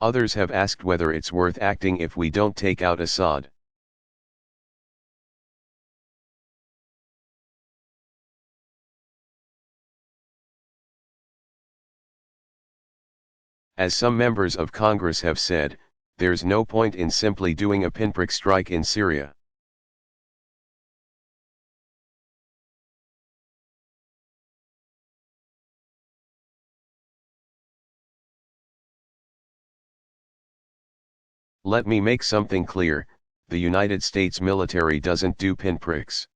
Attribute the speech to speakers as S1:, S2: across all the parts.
S1: Others have asked whether it's worth acting if we don't take out Assad. As some members of Congress have said, there's no point in simply doing a pinprick strike in Syria. Let me make something clear, the United States military doesn't do pinpricks.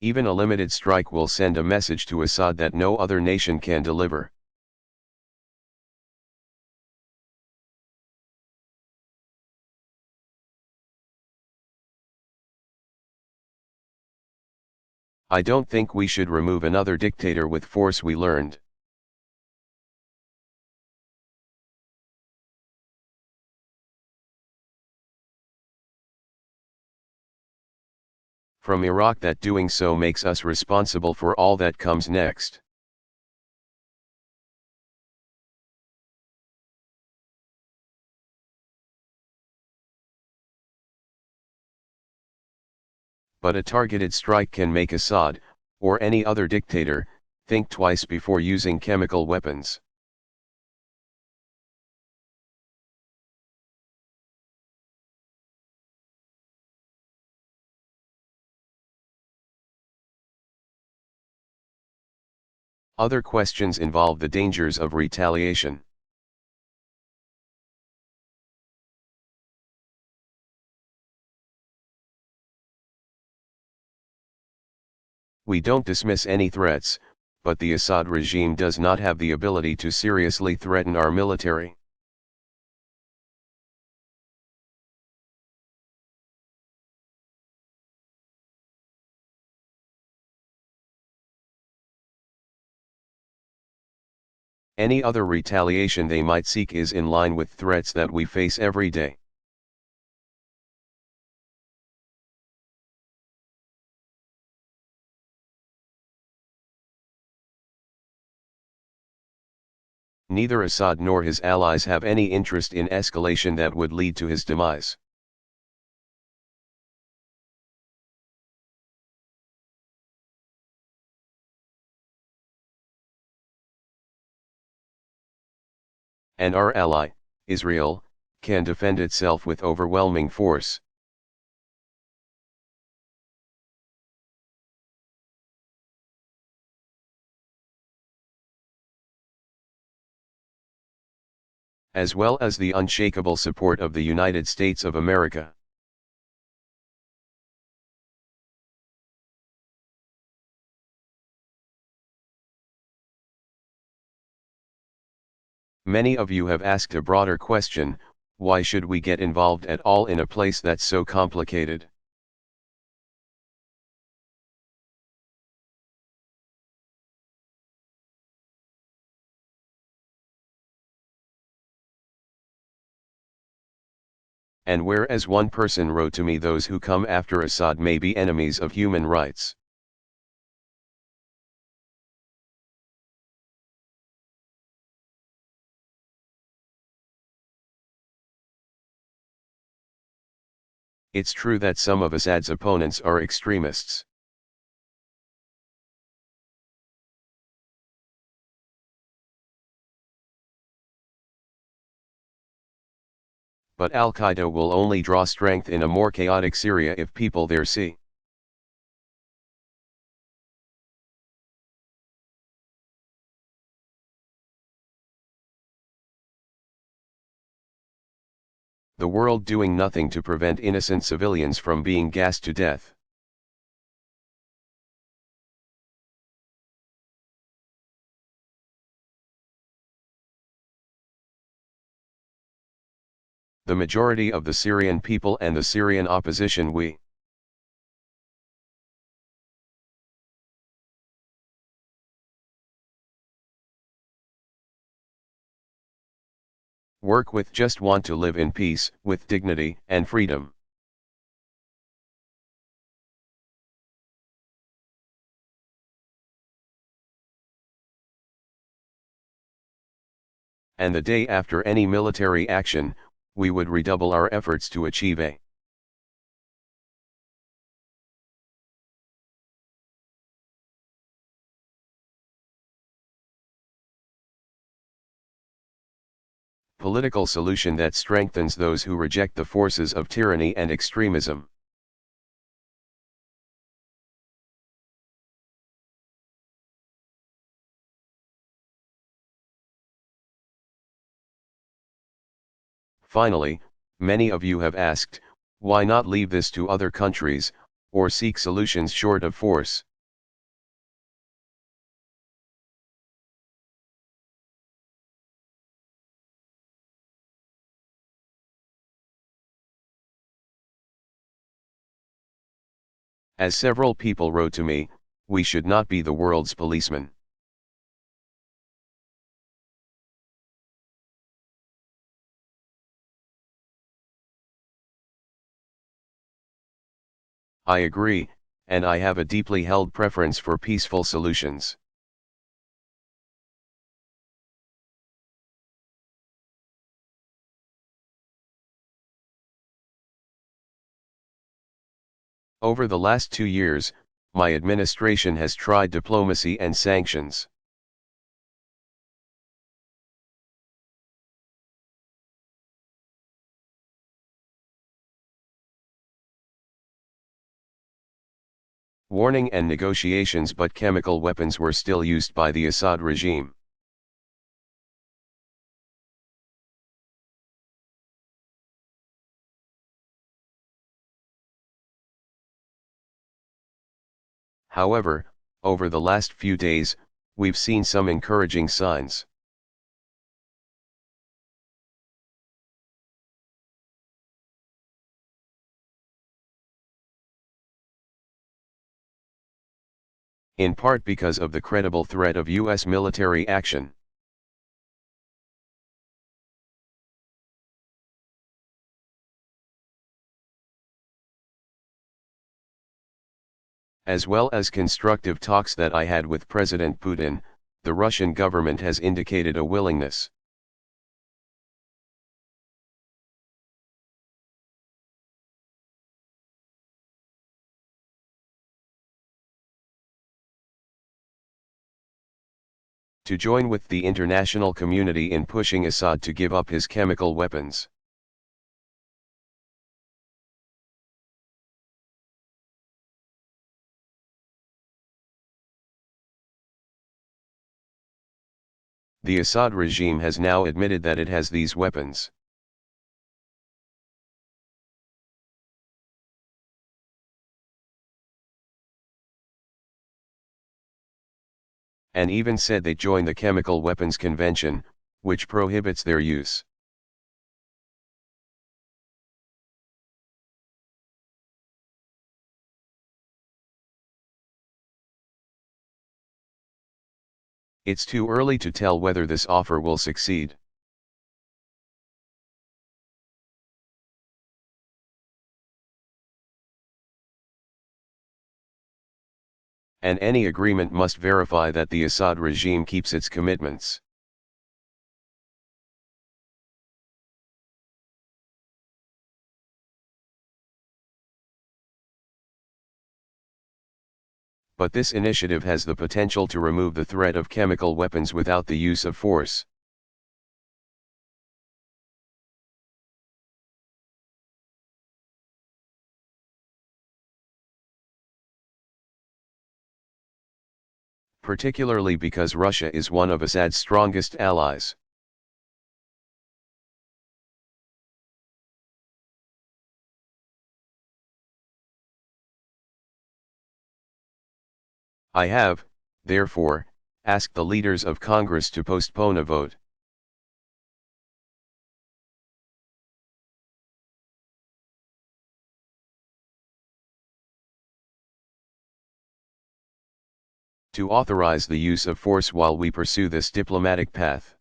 S1: Even a limited strike will send a message to Assad that no other nation can deliver. I don't think we should remove another dictator with force, we learned. From Iraq that doing so makes us responsible for all that comes next. But a targeted strike can make Assad, or any other dictator, think twice before using chemical weapons. Other questions involve the dangers of retaliation. We don't dismiss any threats, but the Assad regime does not have the ability to seriously threaten our military. Any other retaliation they might seek is in line with threats that we face every day. Neither Assad nor his allies have any interest in escalation that would lead to his demise. And our ally, Israel, can defend itself with overwhelming force. As well as the unshakable support of the United States of America. Many of you have asked a broader question: why should we get involved at all in a place that's so complicated? And whereas one person wrote to me, those who come after Assad may be enemies of human rights. It's true that some of Assad's opponents are extremists. But Al-Qaeda will only draw strength in a more chaotic Syria if people there see the world doing nothing to prevent innocent civilians from being gassed to death. The majority of the Syrian people and the Syrian opposition, we work with just want to live in peace, with dignity and freedom. And the day after any military action, we would redouble our efforts to achieve a political solution that strengthens those who reject the forces of tyranny and extremism. Finally, many of you have asked, why not leave this to other countries, or seek solutions short of force? As several people wrote to me, we should not be the world's policeman. I agree, and I have a deeply held preference for peaceful solutions. Over the last 2 years, my administration has tried diplomacy and sanctions. Warning and negotiations, but chemical weapons were still used by the Assad regime. However, over the last few days, we've seen some encouraging signs. In part because of the credible threat of U.S. military action. As well as constructive talks that I had with President Putin, the Russian government has indicated a willingness to join with the international community in pushing Assad to give up his chemical weapons. The Assad regime has now admitted that it has these weapons. And even said they join the Chemical Weapons Convention, which prohibits their use. It's too early to tell whether this offer will succeed. And any agreement must verify that the Assad regime keeps its commitments. But this initiative has the potential to remove the threat of chemical weapons without the use of force. Particularly because Russia is one of Assad's strongest allies. I have, therefore, asked the leaders of Congress to postpone a vote. To authorize the use of force while we pursue this diplomatic path.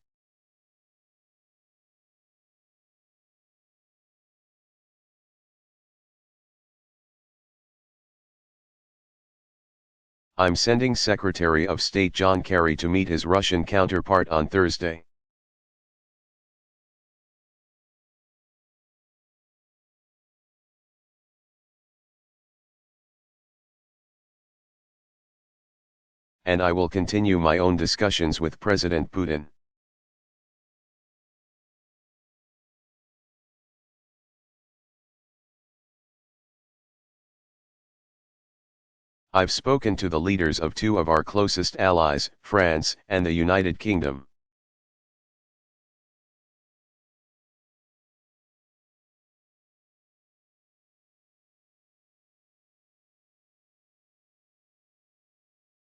S1: I'm sending Secretary of State John Kerry to meet his Russian counterpart on Thursday. and I will continue my own discussions with President Putin. I've spoken to the leaders of two of our closest allies, France and the United Kingdom.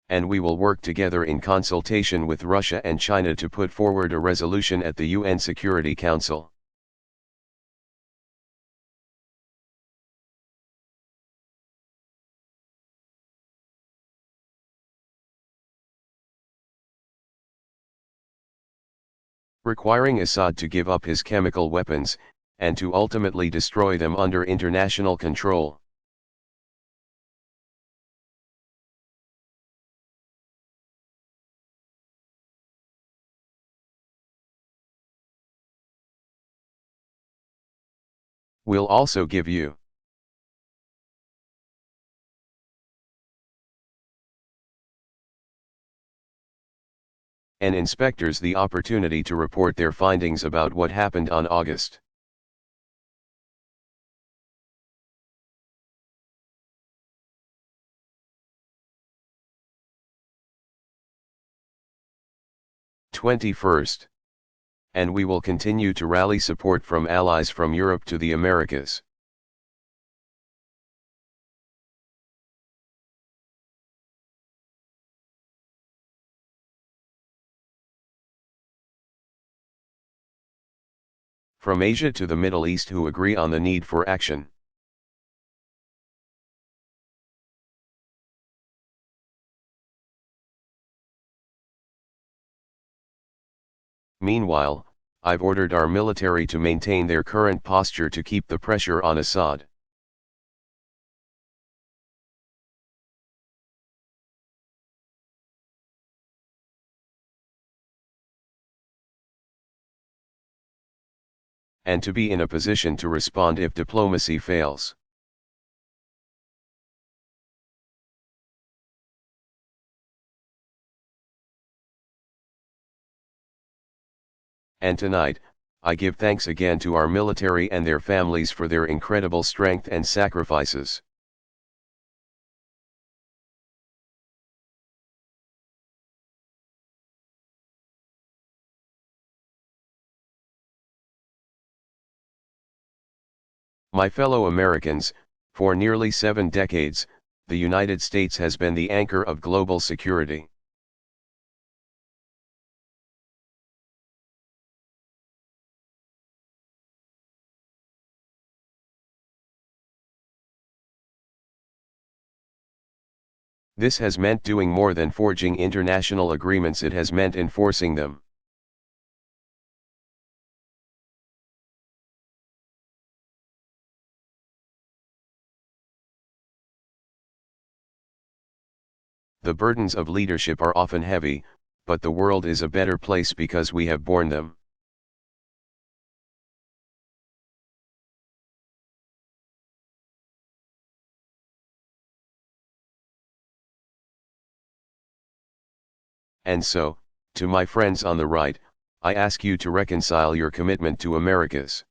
S1: And we will work together in consultation with Russia and China to put forward a resolution at the UN Security Council. Requiring Assad to give up his chemical weapons, and to ultimately destroy them under international control. We'll also give you and inspectors the opportunity to report their findings about what happened on August 21st. And we will continue to rally support from allies from Europe to the Americas. From Asia to the Middle East who agree on the need for action. Meanwhile, I've ordered our military to maintain their current posture to keep the pressure on Assad. And to be in a position to respond if diplomacy fails. And tonight, I give thanks again to our military and their families for their incredible strength and sacrifices. My fellow Americans, for nearly 7 decades, the United States has been the anchor of global security. This has meant doing more than forging international agreements, it has meant enforcing them. The burdens of leadership are often heavy, but the world is a better place because we have borne them. And so, to my friends on the right, I ask you to reconcile your commitment to Americas.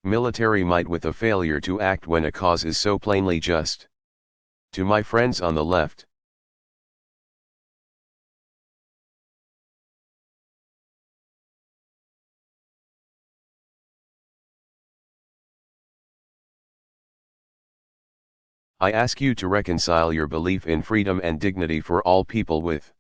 S1: Military might with a failure to act when a cause is so plainly just. To my friends on the left, I ask you to reconcile your belief in freedom and dignity for all people with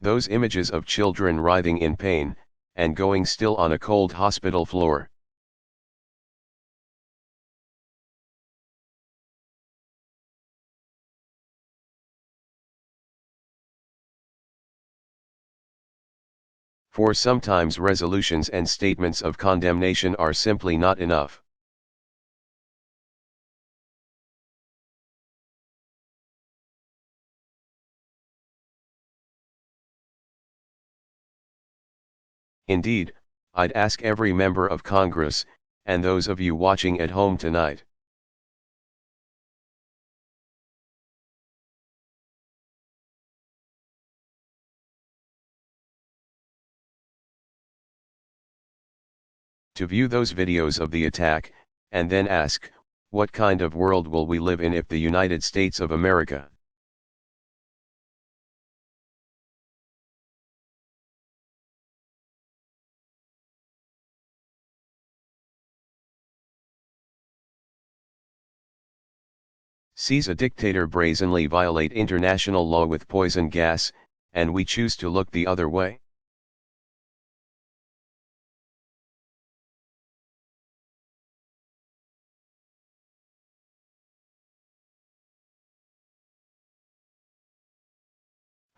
S1: those images of children writhing in pain, and going still on a cold hospital floor. For sometimes resolutions and statements of condemnation are simply not enough. Indeed, I'd ask every member of Congress, and those of you watching at home tonight, to view those videos of the attack, and then ask, what kind of world will we live in if the United States of America sees a dictator brazenly violate international law with poison gas, and we choose to look the other way?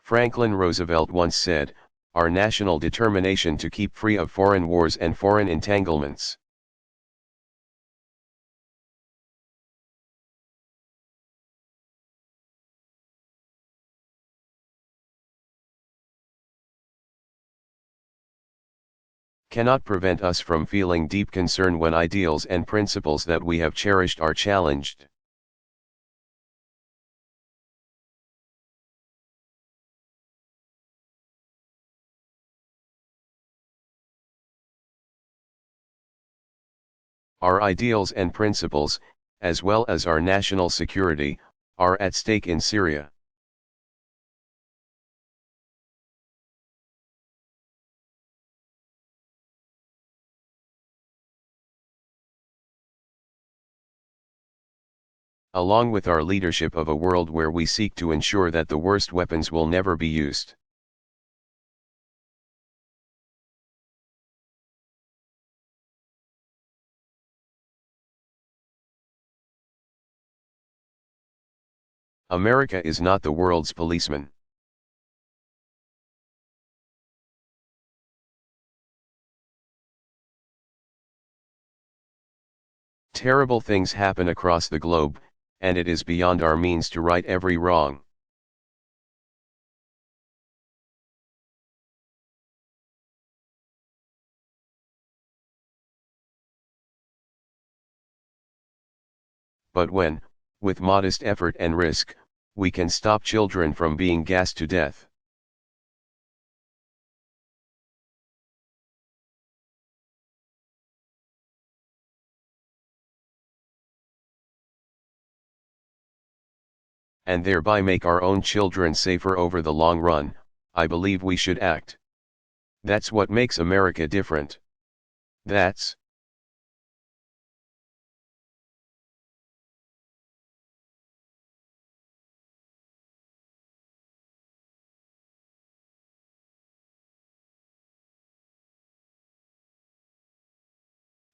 S1: Franklin Roosevelt once said, "Our national determination to keep free of foreign wars and foreign entanglements." Cannot prevent us from feeling deep concern when ideals and principles that we have cherished are challenged. Our ideals and principles, as well as our national security, are at stake in Syria. Along with our leadership of a world where we seek to ensure that the worst weapons will never be used. America is not the world's policeman. Terrible things happen across the globe, and it is beyond our means to right every wrong. But when, with modest effort and risk, we can stop children from being gassed to death, and thereby make our own children safer over the long run, I believe we should act. That's what makes America different. That's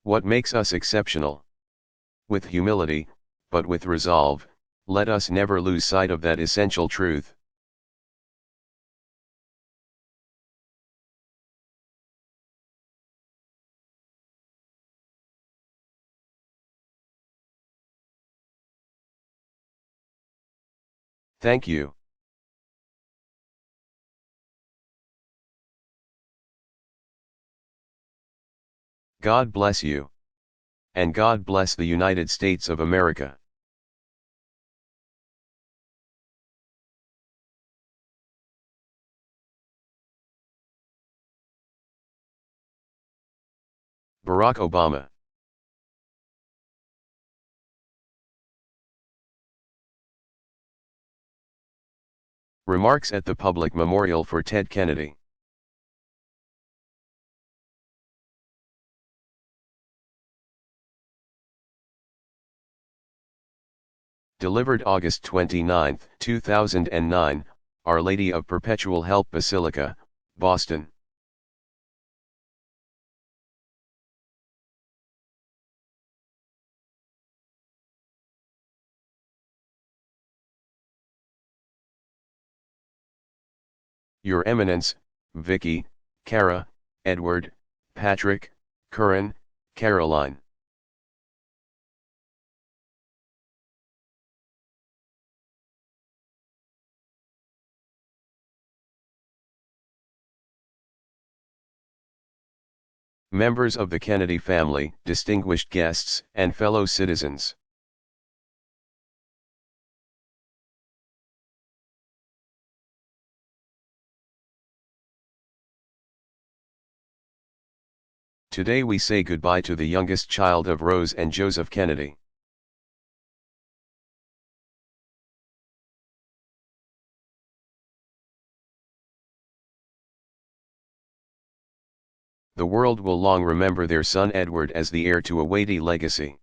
S1: what makes us exceptional. With humility, but with resolve, let us never lose sight of that essential truth. Thank you. God bless you. And God bless the United States of America. Barack Obama. Remarks at the public memorial for Ted Kennedy. Delivered August 29, 2009, Our Lady of Perpetual Help Basilica, Boston. Your Eminence, Vicky, Kara, Edward, Patrick, Curran, Caroline. Members of the Kennedy family, distinguished guests, and fellow citizens. Today we say goodbye to the youngest child of Rose and Joseph Kennedy. The world will long remember their son Edward as the heir to a weighty legacy.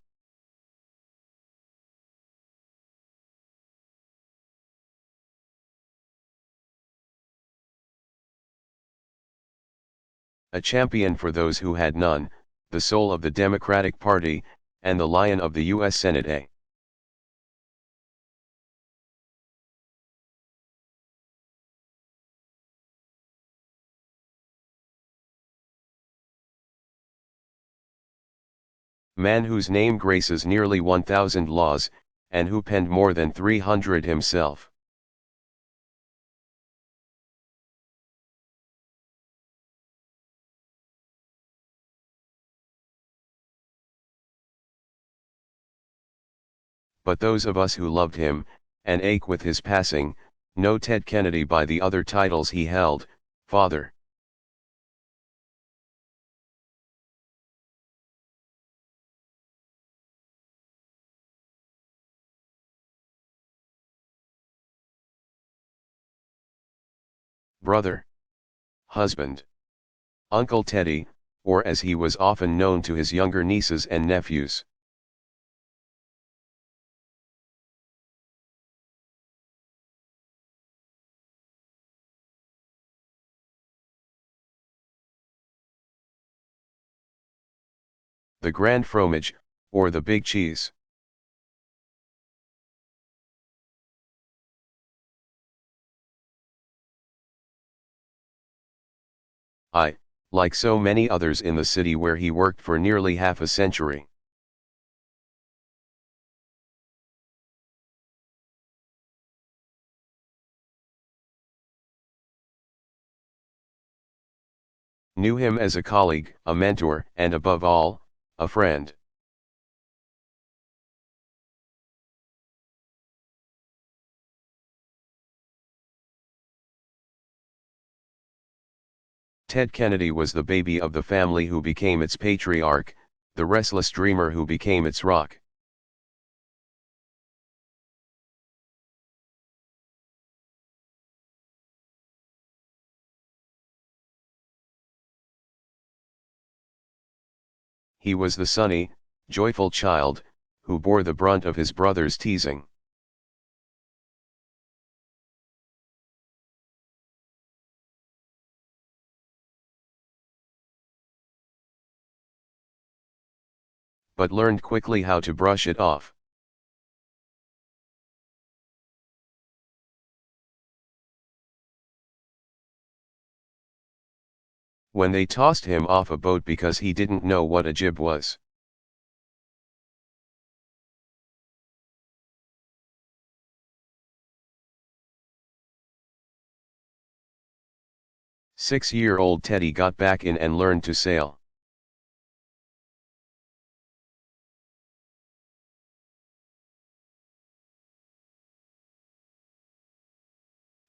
S1: A champion for those who had none, the soul of the Democratic Party, and the lion of the U.S. Senate. Man whose name graces nearly 1,000 laws, and who penned more than 300 himself. But those of us who loved him, and ache with his passing, know Ted Kennedy by the other titles he held: Father, brother, husband, Uncle Teddy, or as he was often known to his younger nieces and nephews. The Grand Fromage, or the Big Cheese. Like so many others in the city where he worked for nearly half a century. Knew him as a colleague, a mentor, and above all, a friend. Ted Kennedy was the baby of the family who became its patriarch, the restless dreamer who became its rock. He was the sunny, joyful child, who bore the brunt of his brother's teasing. But learned quickly how to brush it off. When they tossed him off a boat because he didn't know what a jib was. Six-year-old Teddy got back in and learned to sail.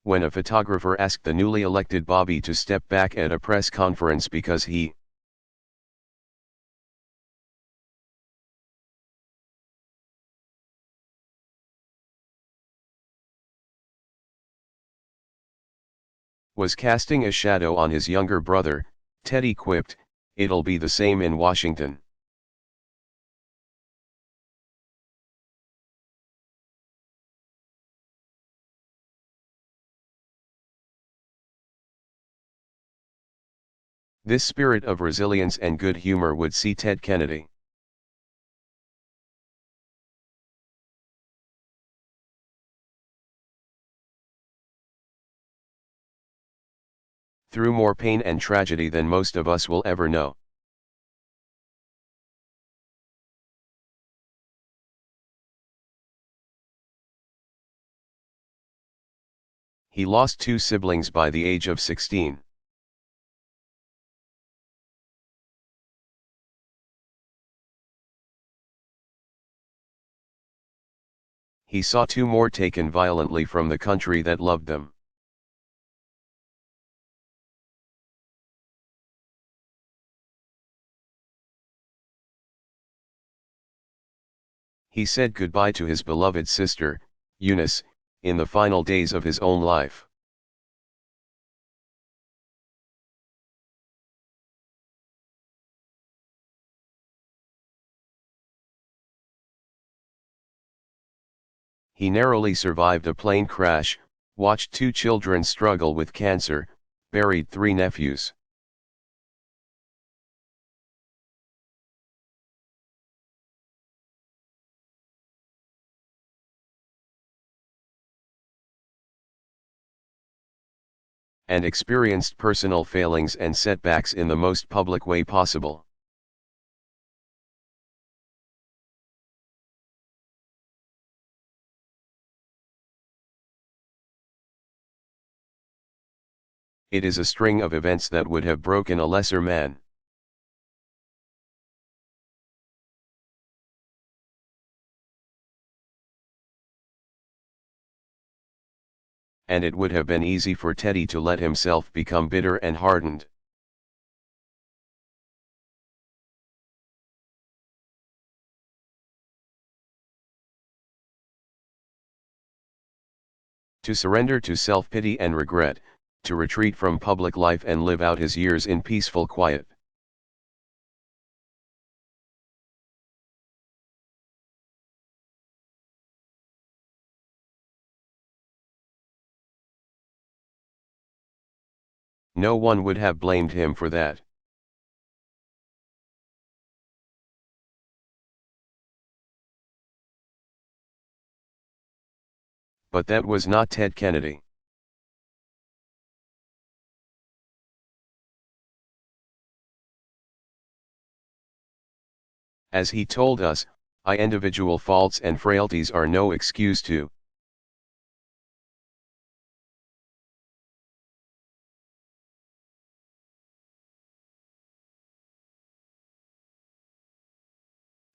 S1: When a photographer asked the newly elected Bobby to step back at a press conference because he was casting a shadow on his younger brother, Teddy quipped, "It'll be the same in Washington." This spirit of resilience and good humor would see Ted Kennedy through more pain and tragedy than most of us will ever know. He lost two siblings by the age of 16. he saw two more taken violently from the country that loved them. He said goodbye to his beloved sister, Eunice, in the final days of his own life. He narrowly survived a plane crash, watched two children struggle with cancer, buried three nephews. And experienced personal failings and setbacks in the most public way possible. It is a string of events that would have broken a lesser man. And it would have been easy for Teddy to let himself become bitter and hardened. To surrender to self-pity and regret, to retreat from public life and live out his years in peaceful quiet. No one would have blamed him for that. But that was not Ted Kennedy. As he told us, individual faults and frailties are no excuse to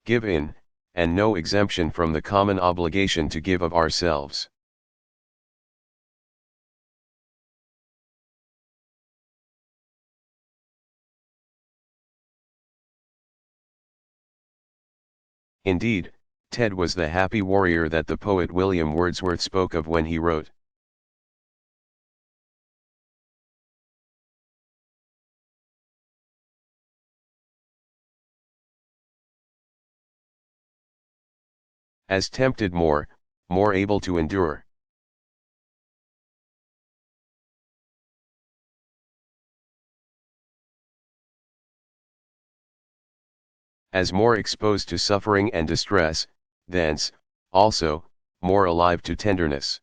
S1: give in, and no exemption from the common obligation to give of ourselves. Indeed, Ted was the happy warrior that the poet William Wordsworth spoke of when he wrote, as tempted more able to endure. As more exposed to suffering and distress, thence, also, more alive to tenderness.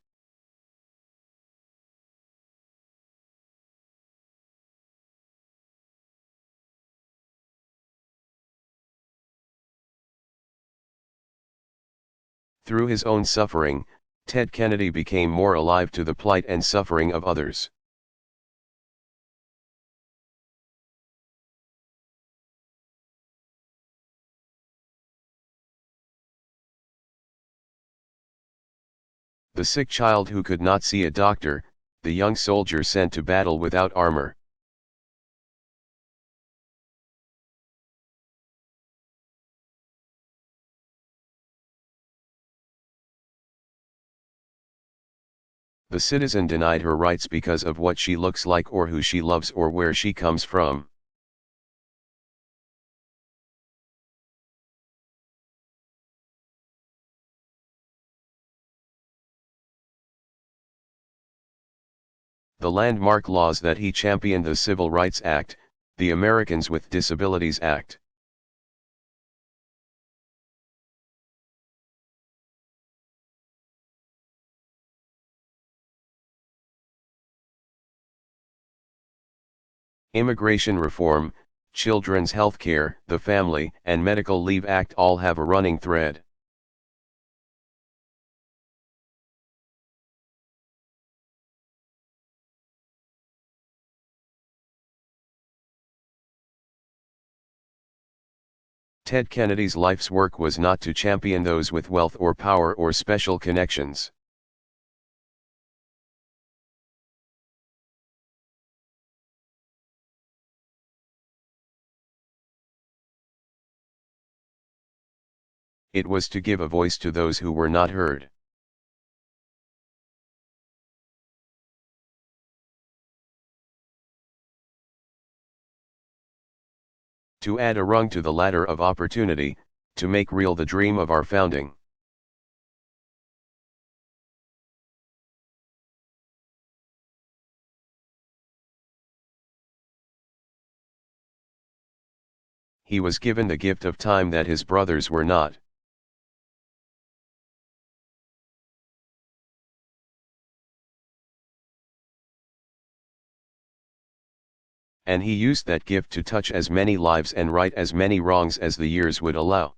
S1: Through his own suffering, Ted Kennedy became more alive to the plight and suffering of others. The sick child who could not see a doctor, the young soldier sent to battle without armor. The citizen denied her rights because of what she looks like or who she loves or where she comes from. The landmark laws that he championed, the Civil Rights Act, the Americans with Disabilities Act. Immigration reform, children's health care, the Family and Medical Leave Act all have a running thread. Ted Kennedy's life's work was not to champion those with wealth or power or special connections. It was to give a voice to those who were not heard. To add a rung to the ladder of opportunity, to make real the dream of our founding. He was given the gift of time that his brothers were not. And he used that gift to touch as many lives and right as many wrongs as the years would allow.